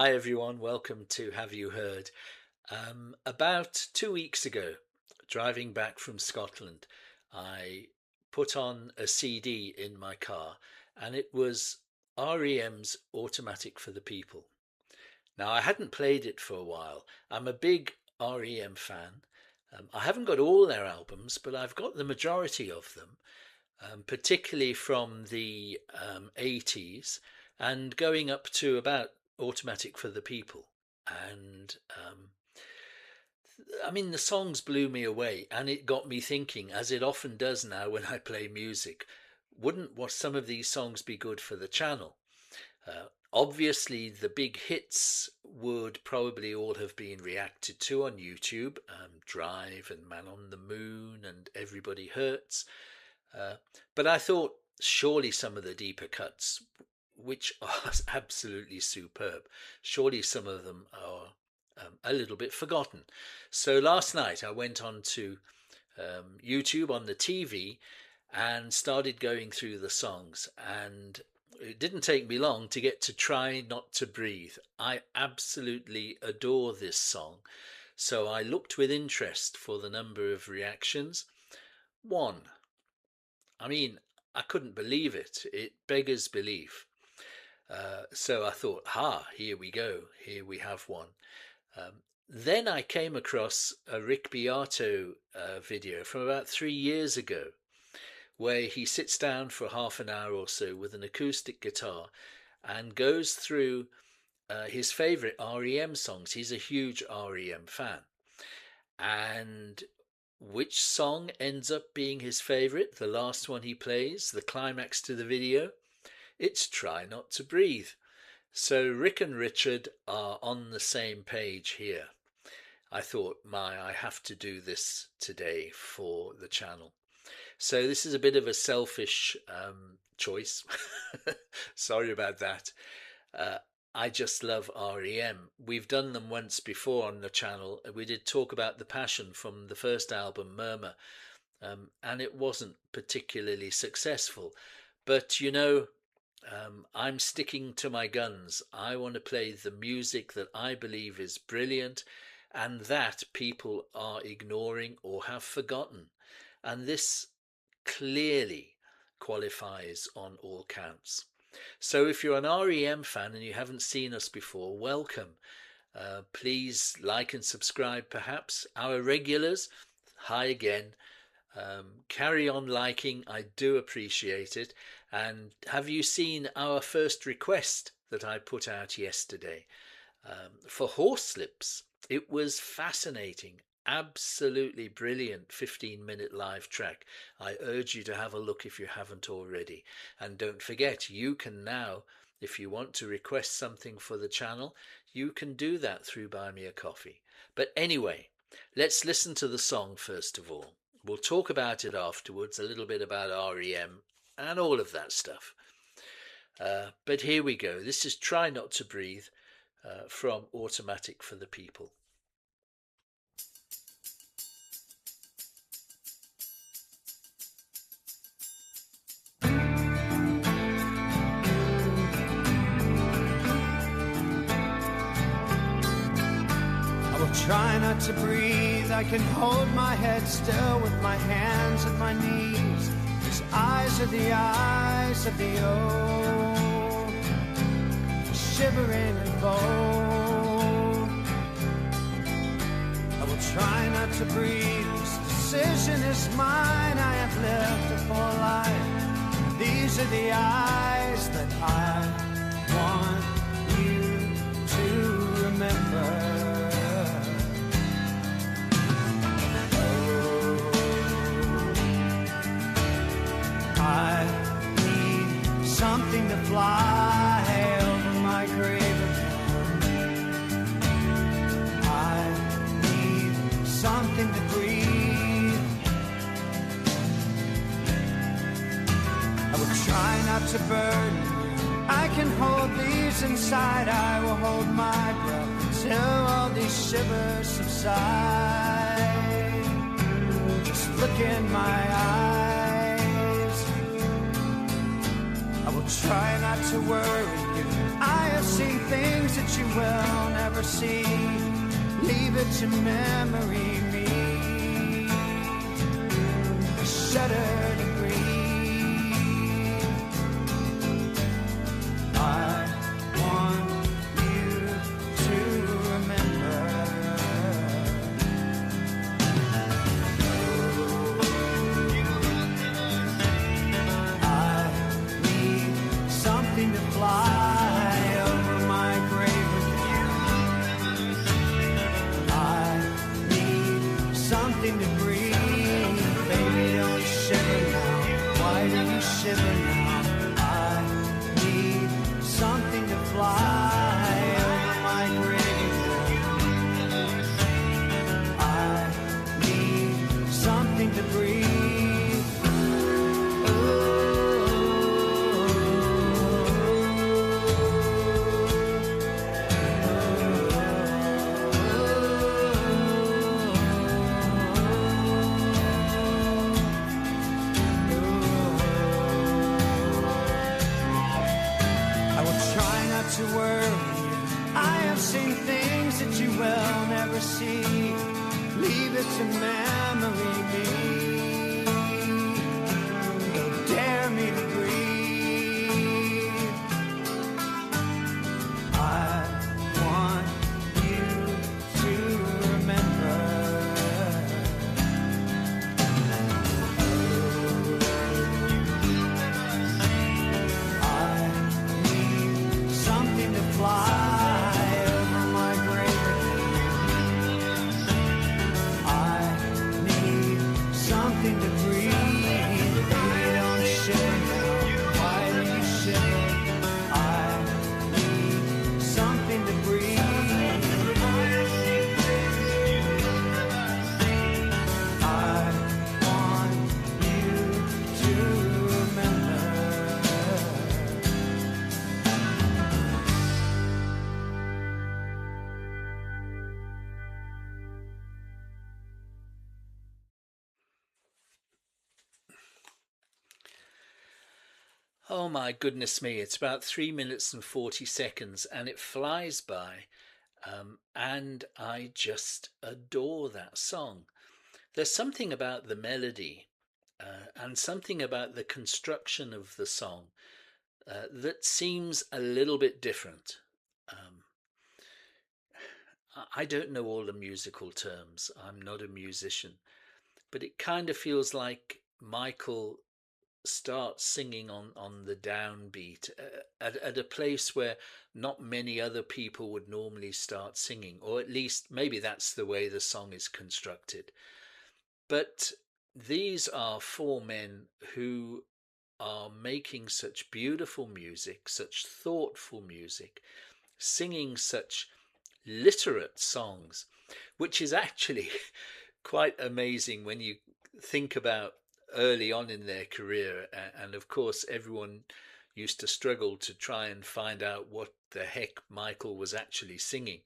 Hi everyone, welcome to Have You Heard? About 2 weeks ago, driving back from Scotland, I put on a CD in my car and it was REM's Automatic for the People. Now, I hadn't played it for a while. I'm a big REM fan. I haven't got all their albums, but I've got the majority of them, particularly from the 80s and going up to about Automatic for the People. And I mean, the songs blew me away, and it got me thinking, as it often does now when I play music, wouldn't some of these songs be good for the channel? Obviously, the big hits would probably all have been reacted to on YouTube, Drive and Man on the Moon and Everybody Hurts. But I thought surely some of the deeper cuts, which are absolutely superb, surely some of them are a little bit forgotten. So last night I went on to YouTube on the TV and started going through the songs, and it didn't take me long to get to Try Not to Breathe. I absolutely adore this song, so I looked with interest for the number of reactions. One. I mean, I couldn't believe it. It beggars belief. So I thought, here we go. Here we have one. Then I came across a Rick Beato video from about 3 years ago, where he sits down for half an hour or so with an acoustic guitar and goes through his favourite REM songs. He's a huge REM fan. And which song ends up being his favourite? The last one he plays, the climax to the video? It's Try Not to Breathe. So Rick and Richard are on the same page here. I thought, I have to do this today for the channel. So this is a bit of a selfish choice. Sorry about that. I just love REM. We've done them once before on the channel. We did talk about The Passion from the first album, Murmur, and it wasn't particularly successful. But you know, I'm sticking to my guns. I want to play the music that I believe is brilliant and that people are ignoring or have forgotten. And this clearly qualifies on all counts. So if you're an REM fan and you haven't seen us before, welcome. Please like and subscribe perhaps. Our regulars, hi again. Carry on liking, I do appreciate it. And have you seen our first request that I put out yesterday for Horslips? It was fascinating. Absolutely brilliant 15-minute live track. I urge you to have a look if you haven't already. And don't forget, you can now, if you want to request something for the channel, you can do that through Buy Me a Coffee. But anyway, let's listen to the song first of all. We'll talk about it afterwards, a little bit about REM and all of that stuff. But here we go. This is Try Not to Breathe from Automatic for the People. Try not to breathe, I can hold my head still with my hands at my knees. These eyes are the eyes of the old, shivering and bold. I will try not to breathe, this decision is mine. I have lived a full life. These are the eyes that I want you to remember. I need something to fly over my grave again. I need something to breathe. I will try not to burn you. I can hold these inside. I will hold my breath until all these shivers subside. Just look in my eyes. I will try not to worry you. I have seen things that you will never see. Leave it to memory, me. Shudder to breathe. I want you to remember. I need something to fly over my grave with you. I need something to breathe. Baby, don't shiver now. Why do you shiver now? I need something to fly over my grave. I need something to breathe. I will try not to worry you. I have seen things that you will never see. Leave it to memory, me. Don't dare me to breathe. I want you to remember. I need something to fly over my grave. I need something to breathe. Baby, don't shiver now. Why do you shiver? I need something to breathe. I want you to remember. Oh my goodness me, it's about 3 minutes and 40 seconds and it flies by. And I just adore that song. There's something about the melody and something about the construction of the song that seems a little bit different. Um, I don't know all the musical terms, I'm not a musician, but it kind of feels like Michael start singing on the downbeat at a place where not many other people would normally start singing, or at least maybe that's the way the song is constructed. But these are four men who are making such beautiful music, such thoughtful music, singing such literate songs, which is actually quite amazing when you think about early on in their career. And of course, everyone used to struggle to try and find out what the heck Michael was actually singing.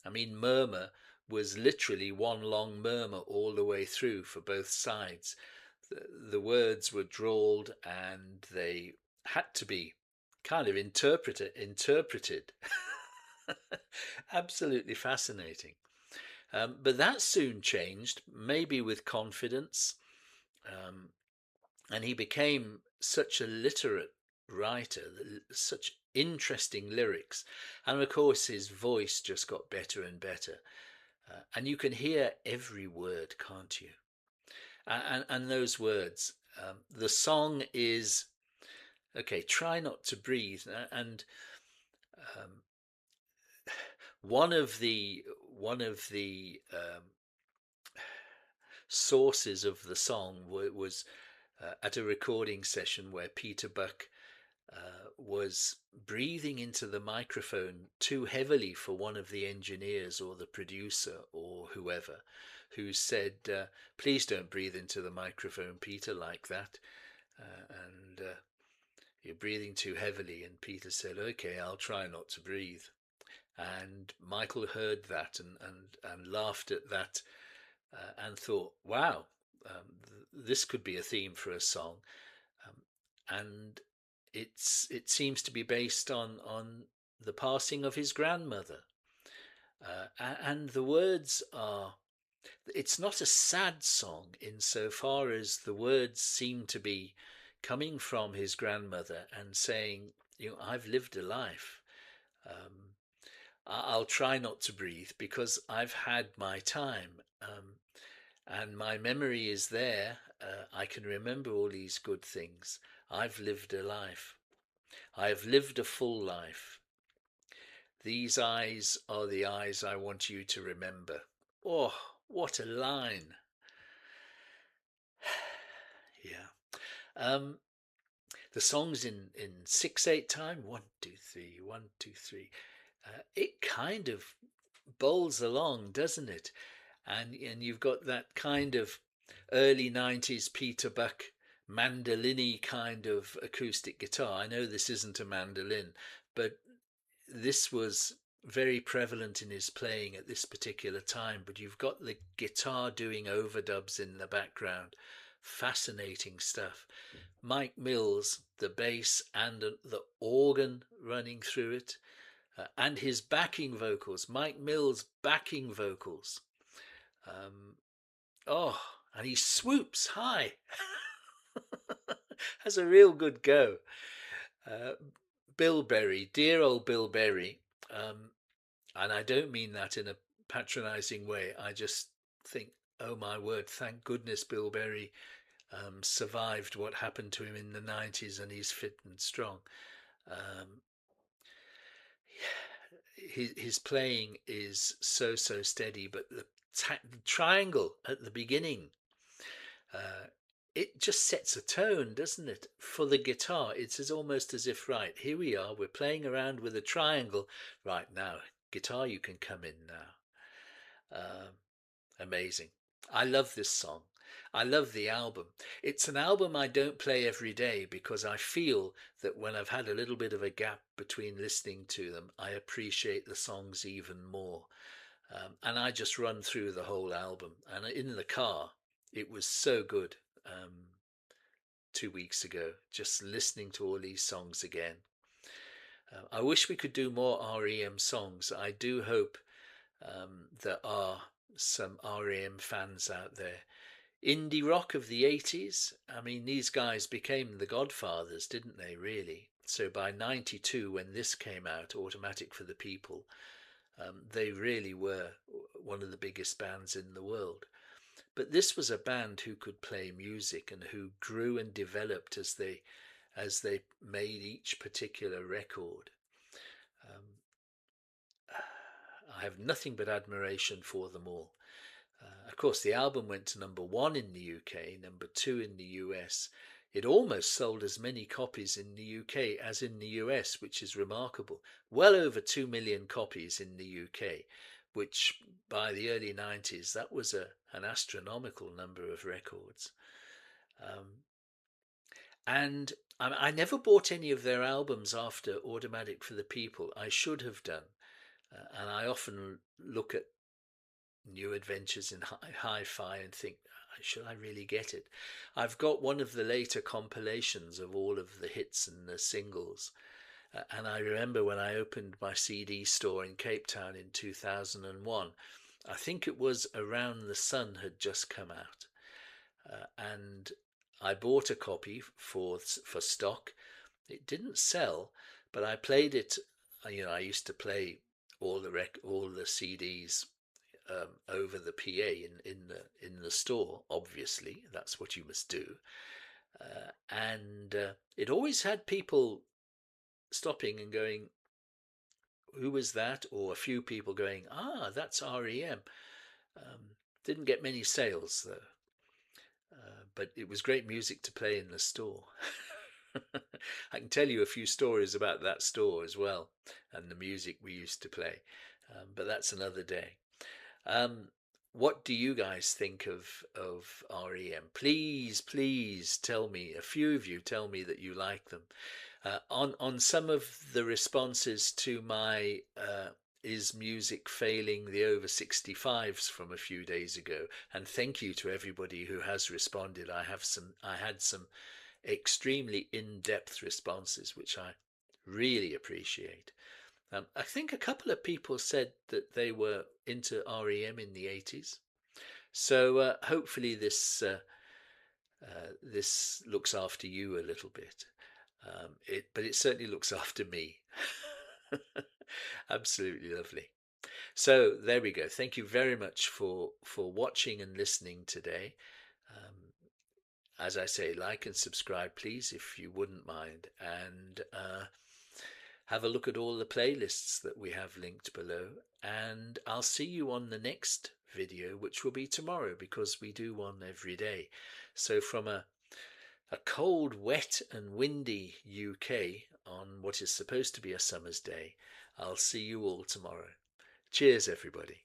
I mean, Murmur was literally one long murmur all the way through for both sides. The words were drawled and they had to be kind of interpreted. Absolutely fascinating. But that soon changed, maybe with confidence. Um, and he became such a literate writer, such interesting lyrics. And of course, his voice just got better and better. And you can hear every word, can't you? And those words. The song is, okay, try not to breathe. And um, one of the sources of the song was at a recording session where Peter Buck was breathing into the microphone too heavily for one of the engineers or the producer or whoever, who said, please don't breathe into the microphone, Peter, like that. And you're breathing too heavily. And Peter said, okay, I'll try not to breathe. And Michael heard that and laughed at that and thought, wow, this could be a theme for a song. And it seems to be based on the passing of his grandmother. And the words are, it's not a sad song insofar as the words seem to be coming from his grandmother and saying, I've lived a life. Um, I'll try not to breathe because I've had my time. And my memory is there. I can remember all these good things. I've lived a life. I have lived a full life. These eyes are the eyes I want you to remember. Oh, what a line. Yeah. Um, the song's in 6/8 time. 1 2 3, 1 2 3. It kind of bowls along, doesn't it? And you've got that kind of early 90s Peter Buck mandolin-y kind of acoustic guitar. I know this isn't a mandolin, but this was very prevalent in his playing at this particular time. But you've got the guitar doing overdubs in the background. Fascinating stuff. Mike Mills, the bass and the organ running through it, and his backing vocals, Mike Mills' backing vocals. Oh, and he swoops high. Has a real good go. Uh, Bill Berry, dear old Bill Berry, and I don't mean that in a patronizing way. I just think, oh my word, thank goodness Bill Berry survived what happened to him in the 90s and he's fit and strong. Um, his playing is so steady, but the triangle at the beginning, uh, it just sets a tone, doesn't it? For the guitar, it's almost as if, right, here we are, we're playing around with a triangle. Right now, guitar, you can come in now. Amazing. I love this song. I love the album. It's an album I don't play every day because I feel that when I've had a little bit of a gap between listening to them, I appreciate the songs even more. And I just run through the whole album. And in the car, it was so good 2 weeks ago, just listening to all these songs again. I wish we could do more REM songs. I do hope there are some REM fans out there. Indie rock of the 80s, I mean, these guys became the godfathers, didn't they, really? So by 92, when this came out, Automatic for the People, they really were one of the biggest bands in the world. But this was a band who could play music and who grew and developed as they made each particular record. I have nothing but admiration for them all. Of course, the album went to #1 in the UK, #2 in the US. It almost sold as many copies in the UK as in the US, which is remarkable. Well over 2 million copies in the UK, which by the early 90s, that was an astronomical number of records. And I never bought any of their albums after Automatic for the People. I should have done. And I often look at New Adventures in Hi-Fi and think, should I really get it? I've got one of the later compilations of all of the hits and the singles. And I remember when I opened my CD store in Cape Town in 2001, I think it was around The Sun had just come out. And I bought a copy for stock. It didn't sell, but I played it. I used to play all the CDs over the PA in the store. Obviously, that's what you must do. And it always had people stopping and going, "Who was that?" Or a few people going, "Ah, that's REM." Didn't get many sales though, but it was great music to play in the store. I can tell you a few stories about that store as well and the music we used to play, but that's another day. What do you guys think of REM? Please tell me. A few of you tell me that you like them. On some of the responses to my is music failing the over 65s from a few days ago, and thank you to everybody who has responded. I had some extremely in-depth responses, which I really appreciate. I think a couple of people said that they were into REM in the 80s. So hopefully this looks after you a little bit. But it certainly looks after me. Absolutely lovely. So there we go. Thank you very much for watching and listening today. Um, as I say, like and subscribe, please, if you wouldn't mind, and have a look at all the playlists that we have linked below. And I'll see you on the next video, which will be tomorrow, because we do one every day. So from a cold, wet and windy UK on what is supposed to be a summer's day, I'll see you all tomorrow. Cheers, everybody.